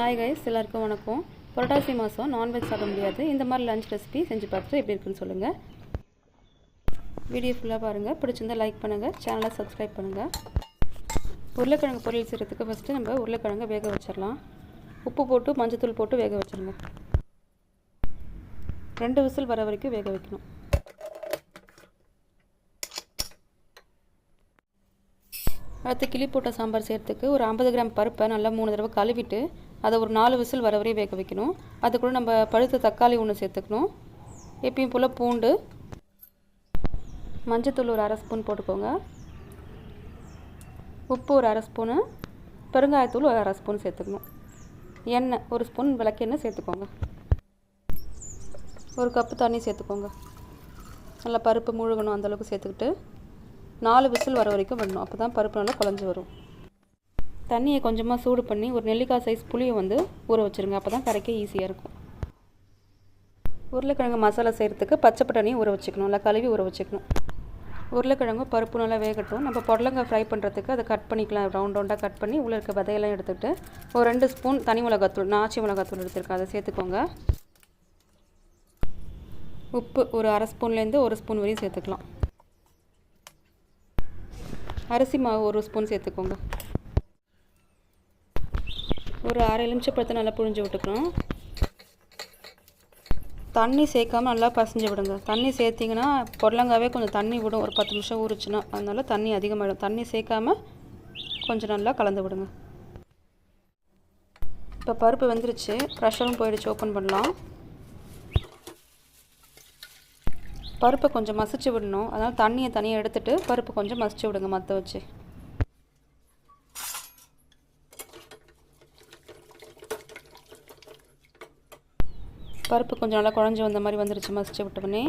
Hi guys, எல்லாருக்கும் வணக்கம். புரட்டாசி மாதம் நான்வெஜ் சாப்பிட முடியாது. இந்த மாதிரி லஞ்ச் ரெசிபி செஞ்சு பார்த்துட்டு எப்படி இருக்குன்னு சொல்லுங்கள். வீடியோ ஃபுல்லாக பாருங்கள். பிடிச்சிருந்தா லைக் பண்ணுங்கள், சேனலை சப்ஸ்கிரைப் பண்ணுங்கள். உருளைக்கிழங்கு பொரியல் செய்கிறதுக்கு ஃபஸ்ட்டு நம்ம உருளைக்கிழங்கை வேக வச்சிடலாம். உப்பு போட்டு மஞ்சத்தூள் போட்டு வேக வச்சிருங்க. 2 விசில் வர வரைக்கும் வேக வைக்கணும். அடுத்து கிளி போட்ட சாம்பார் செய்கிறதுக்கு ஒரு 50 கிராம் பருப்பை நல்லா 3 தடவை கழுவிட்டு அதை ஒரு 4 விசில் வர வரையும் வேக வைக்கணும். அது கூட நம்ம பழுத்த தக்காளி ஒன்று சேர்த்துக்கணும். எப்பயும் போல் பூண்டு, மஞ்சத்தூள் ஒரு 1/2 ஸ்பூன் போட்டுக்கோங்க. உப்பு ஒரு 1/2 ஸ்பூனு, பெருங்காயத்தூள் ஒரு 1/2 ஸ்பூன் சேர்த்துக்கணும். எண்ணெய் 1 ஸ்பூன் விளக்கெண்ணெய் சேர்த்துக்கோங்க. 1 கப்பு தண்ணி சேர்த்துக்கோங்க. நல்லா பருப்பு முழுகணும் அந்தளவுக்கு சேர்த்துக்கிட்டு 4 விசில் வர வரைக்கும் விடணும். அப்போ தான் பருப்பு நல்லா குழஞ்சி வரும். தண்ணியை கொஞ்சமாக சூடு பண்ணி ஒரு நெல்லிக்காய் சைஸ் புளியை ஊற வச்சுருங்க. அப்போ தான் கரைக்க ஈஸியாக இருக்கும். உருளைக்கிழங்கு மசாலா செய்கிறதுக்கு பச்சை பட்டாணியை ஊற வச்சுக்கணும். நல்லா கழுவி ஊற வச்சுக்கணும். உருளைக்கிழங்கு பருப்பு நல்லா வேகட்டும். நம்ம புடலங்காய் ஃப்ரை பண்ணுறதுக்கு அதை கட் பண்ணிக்கலாம். ரவுண்டாக கட் பண்ணி உள்ளே இருக்க விதையெல்லாம் எடுத்துகிட்டு ஒரு 2 ஸ்பூன் தனி மிளகாத்தூள், ஆச்சி மிளகாத்தூள் எடுத்துருக்கேன், அதை சேர்த்துக்கோங்க. உப்பு ஒரு 1/2 ஸ்பூன்லேருந்து 1 ஸ்பூன் வரையும் சேர்த்துக்கலாம். அரிசி மாவு 1 ஸ்பூன் சேர்த்துக்கோங்க. ஒரு 1/2 எலுமிச்சைப்பழத்தை நல்லா புழிஞ்சு விட்டுக்கணும். தண்ணி சேர்க்காமல் நல்லா பசைஞ்சு விடுங்க. தண்ணி சேர்த்திங்கன்னா புடலங்காவே கொஞ்சம் தண்ணி விடும். ஒரு 10 நிமிஷம் ஊறிச்சுன்னா, அதனால தண்ணி அதிகமாகிடும். தண்ணி சேர்க்காமல் கொஞ்சம் நல்லா கலந்து விடுங்க. இப்போ பருப்பு வெந்துருச்சு, ப்ரெஷரும் போயிடுச்சு. ஓப்பன் பண்ணலாம். பருப்பை கொஞ்சம் மசிச்சு விடணும். அதனால் தண்ணியை தனியாக எடுத்துகிட்டு பருப்பு கொஞ்சம் மசிச்சு விடுங்க மற்ற வச்சு. பருப்பு கொஞ்சம் நல்லா குழஞ்சி வந்த மாதிரி வந்துருச்சு மசிச்சு விட்டோடனே.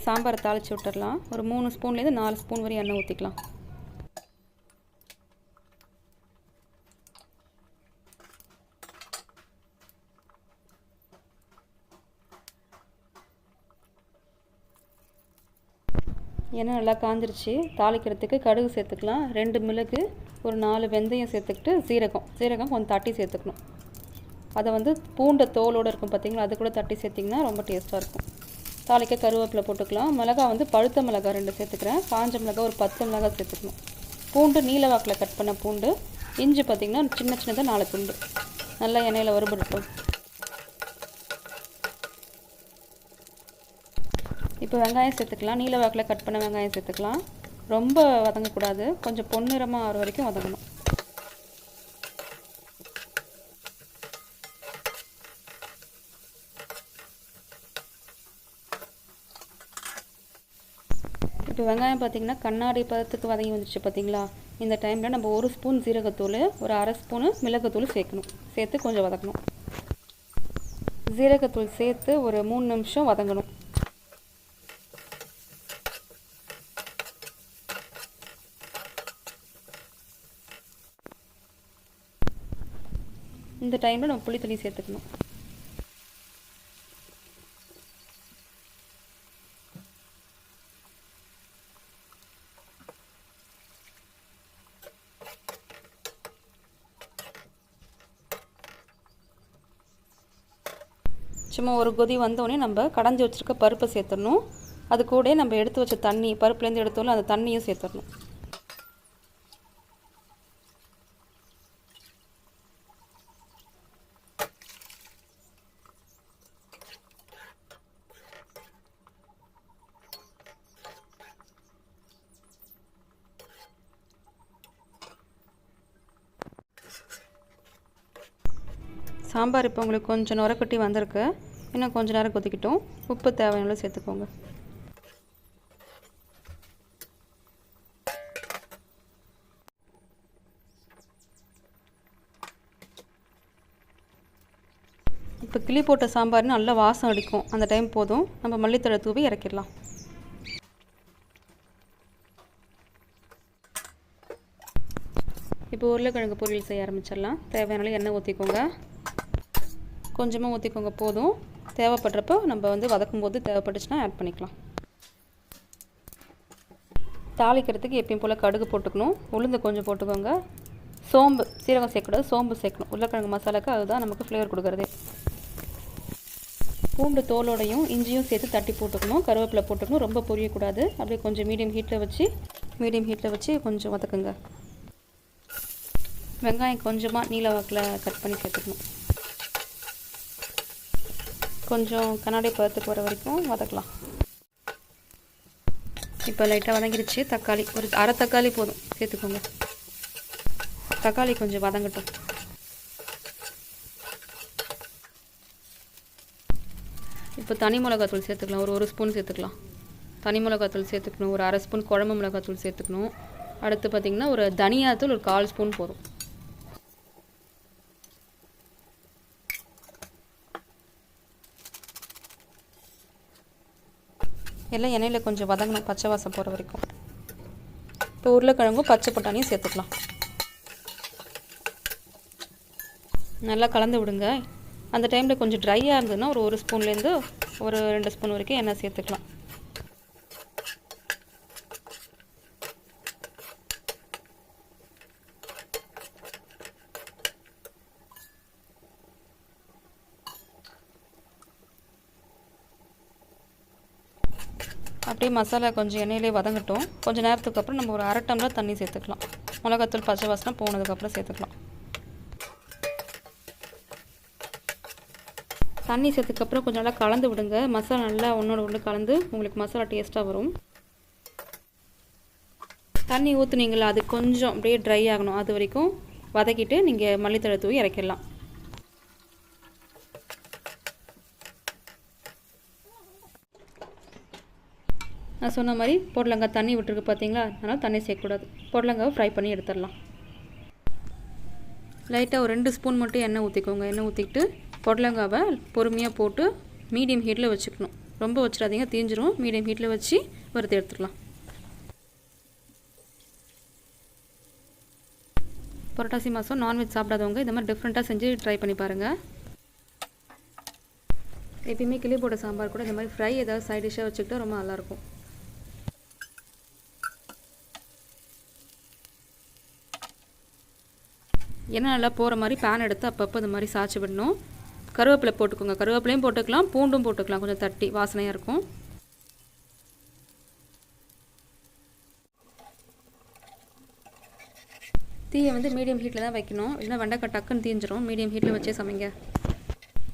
சாம்பாரை தாளித்து விட்டுடலாம். ஒரு 3 ஸ்பூன்லேருந்து 4 ஸ்பூன் வரை எண்ணெய் ஊற்றிக்கலாம். எண்ணெய் நல்லா காஞ்சிருச்சு. தாளிக்கிறதுக்கு கடுகு சேர்த்துக்கலாம். 2 மிளகு, ஒரு 4 வெந்தயம் சேர்த்துக்கிட்டு சீரகம் கொஞ்சம் தட்டி சேர்த்துக்கணும். அதை பூண்டை தோலோடு இருக்கும் பார்த்திங்களா, அது கூட தட்டி சேர்த்திங்கன்னா ரொம்ப டேஸ்ட்டாக இருக்கும். தாளிக்க கருவேப்பிலை போட்டுக்கலாம். மிளகாய் பழுத்த மிளகாய் 2 சேர்த்துக்கிறேன். காஞ்ச மிளகாய் ஒரு 10 மிளகாய் சேர்த்துக்கணும். பூண்டு நீல வாக்கில் கட் பண்ண பூண்டு. இஞ்சி பார்த்திங்கன்னா சின்ன சின்னதாக 4 துண்டு. நல்லா எண்ணெயில் வறுபடட்டும். இப்போ வெங்காயம் சேர்த்துக்கலாம். நீல வாக்கில் கட் பண்ண வெங்காயம் சேர்த்துக்கலாம். ரொம்ப வதங்கக்கூடாது, கொஞ்சம் பொன்னிறமாக ஆகிற வரைக்கும் வதங்கணும். இப்போ வெங்காயம் பார்த்திங்கன்னா கண்ணாடி பதத்துக்கு வதங்கி வந்துடுச்சு பார்த்திங்களா. இந்த டைமில் நம்ம 1 ஸ்பூன் ஜீரகத்தூள், ஒரு 1/2 ஸ்பூனு மிளகுத்தூள் சேர்க்கணும். சேர்த்து கொஞ்சம் வதக்கணும். ஜீரகத்தூள் சேர்த்து ஒரு 3 நிமிஷம் வதங்கணும். இந்த டைமில் நம்ம புளி தண்ணி சேர்த்துக்கணும். சும்மா ஒரு கொதி வந்தோடனே நம்ம கடைஞ்சி வச்சுருக்க பருப்பை சேர்த்துடணும். அது கூட நம்ம எடுத்து வச்ச தண்ணி, பருப்புலேருந்து எடுத்தோம்ல அந்த தண்ணியும் சேர்த்துடணும். சாம்பார் இப்போ உங்களுக்கு கொஞ்சம் நுரக்கட்டி வந்திருக்கு. இன்னும் கொஞ்சம் நேரம் கொதிக்கிட்டோம். உப்பு தேவையான சேர்த்துக்கோங்க. இப்போ கிளி போட்ட சாம்பார்னு நல்லா வாசம் அடிக்கும். அந்த டைம் போதும். நம்ம மல்லித்தழை தூவி இறக்கிடலாம். இப்போ உருளைக்கிழங்கு பொரியல் செய்ய ஆரம்பிச்சிடலாம். தேவையான எண்ணெய் ஊற்றிக்கோங்க. கொஞ்சமாக ஊற்றிக்கோங்க போதும். தேவைப்படுறப்போ நம்ம வதக்கும் போது தேவைப்பட்டுச்சுன்னா ஆட் பண்ணிக்கலாம். தாளிக்கிறதுக்கு எப்பயும் போல் கடுகு போட்டுக்கணும். உளுந்து கொஞ்சம் போட்டுக்கோங்க. சோம்பு, சீரகம் சேர்க்கக்கூடாது, சோம்பு சேர்க்கணும். உருளைக்கிழங்கு மசாலாவுக்கு அதுதான் நமக்கு ஃப்ளேவர் கொடுக்குறதே. பூண்டு தோலோடையும் இஞ்சியும் சேர்த்து தட்டி போட்டுக்கணும். கருவேப்பிலை போட்டுக்கணும். ரொம்ப பொரியக்கூடாது. அப்படியே கொஞ்சம் மீடியம் ஹீட்டில் வச்சு கொஞ்சம் வதக்குங்க. வெங்காயம் கொஞ்சமாக நீல வாக்கில் கட் பண்ணி சேர்த்துக்கணும். கொஞ்சம் கண்ணாடி பதத்துக்கு வர வரைக்கும் வதக்கலாம். இப்போ லைட்டாக வதங்கிடுச்சு. தக்காளி ஒரு அரை தக்காளி போதும் சேர்த்துக்கோங்க. தக்காளி கொஞ்சம் வதங்கட்டும். இப்போ தனி மிளகாத்தூள் சேர்த்துக்கலாம். ஒரு ஸ்பூன் சேர்த்துக்கலாம். தனி மிளகாத்தூள் சேர்த்துக்கணும். ஒரு அரை ஸ்பூன் குழம்பு மிளகாத்தூள் சேர்த்துக்கணும். அடுத்து பார்த்திங்கன்னா ஒரு தனியாத்தூள் ஒரு 1/4 ஸ்பூன் போதும். எல்லாம் எண்ணெயில் கொஞ்சம் வதங்கணும், பச்சை வாசம் போகிற வரைக்கும். இப்போ உருளைக்கிழங்கும் பச்சை பட்டாணியும் சேர்த்துக்கலாம். நல்லா கலந்து விடுங்க. அந்த டைமில் கொஞ்சம் ட்ரையாக இருந்ததுன்னா ஒரு ஸ்பூன்லேருந்து ஒரு 2 ஸ்பூன் வரைக்கும் எண்ணெய் சேர்த்துக்கலாம். அப்படியே மசாலா கொஞ்சம் எண்ணெயிலே வதங்கட்டும். கொஞ்சம் நேரத்துக்கு அப்புறம் நம்ம ஒரு அரை டம்ளர் தண்ணி சேர்த்துக்கலாம். மிளகாத்தூள் பச்சை வாசனை போனதுக்கப்புறம் சேர்த்துக்கலாம். தண்ணி சேர்த்துக்கப்புறம் கொஞ்சம் நல்லா கலந்து விடுங்க. மசாலா நல்லா ஒன்றோட ஒன்று கலந்து உங்களுக்கு மசாலா டேஸ்ட்டாக வரும். தண்ணி ஊற்றுனீங்களா, அது கொஞ்சம் அப்படியே ட்ரை ஆகணும். அது வரைக்கும் வதக்கிட்டு நீங்கள் மல்லித்தழை தூவி இறக்கிடலாம். நான் சொன்ன மாதிரி பொடலங்காய் தண்ணி விட்டுருக்கு பார்த்தீங்களா, அதனால் தண்ணி சேர்க்கக்கூடாது. பொடலங்காவை ஃப்ரை பண்ணி எடுத்துடலாம். லைட்டாக ஒரு 2 ஸ்பூன் மட்டும் எண்ணெய் ஊற்றிக்கோங்க. எண்ணெய் ஊற்றிக்கிட்டு பொடலங்காவை பொறுமையாக போட்டு மீடியம் ஹீட்டில் வச்சுக்கணும். ரொம்ப வச்சிடாதீங்க, தீஞ்சிரும். மீடியம் ஹீட்டில் வச்சு வறுத்து எடுத்துக்கலாம். புரட்டாசி மாதம் நான்வெஜ் சாப்பிடாதவங்க இந்த மாதிரி டிஃப்ரெண்ட்டாக செஞ்சு ட்ரை பண்ணி பாருங்கள். எப்பயுமே கிளி போட்ட சாம்பார் கூட இந்த மாதிரி ஃப்ரை ஏதாவது சைட் டிஷ்ஷாக வச்சுக்கிட்டா ரொம்ப நல்லாயிருக்கும். எண்ணெய் நல்லா போகிற மாதிரி பேன் எடுத்து அப்பப்போ இந்த மாதிரி சாய்ச்சி விடணும். கருவேப்பிலை போட்டுக்கோங்க. கருவேப்பிலையும் போட்டுக்கலாம், பூண்டும் போட்டுக்கலாம். கொஞ்சம் தட்டி வாசனையாக இருக்கும். தீயை வந்து மீடியம் ஹீட்டில் தான் வைக்கணும், இல்லைன்னா வெண்டைக்காய் டக்குன்னு தீஞ்சிரும். மீடியம் ஹீட்டில் வச்சே சமைங்க.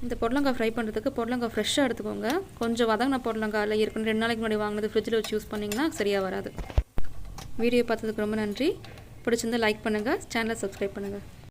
இந்த பொடலங்காய் ஃப்ரை பண்ணுறதுக்கு பொடலங்காய் ஃப்ரெஷ்ஷாக எடுத்துக்கோங்க. கொஞ்சம் வதங்கின பொடலங்காயில் இருக்கணும். 2 நாளைக்கு முன்னாடி வாங்கினது ஃப்ரிட்ஜில் வச்சு யூஸ் பண்ணிங்கன்னா சரியாக வராது. வீடியோ பார்த்ததுக்கு ரொம்ப நன்றி. பிடிச்சிருந்தால் லைக் பண்ணுங்கள், சேனலை சப்ஸ்கிரைப் பண்ணுங்கள்.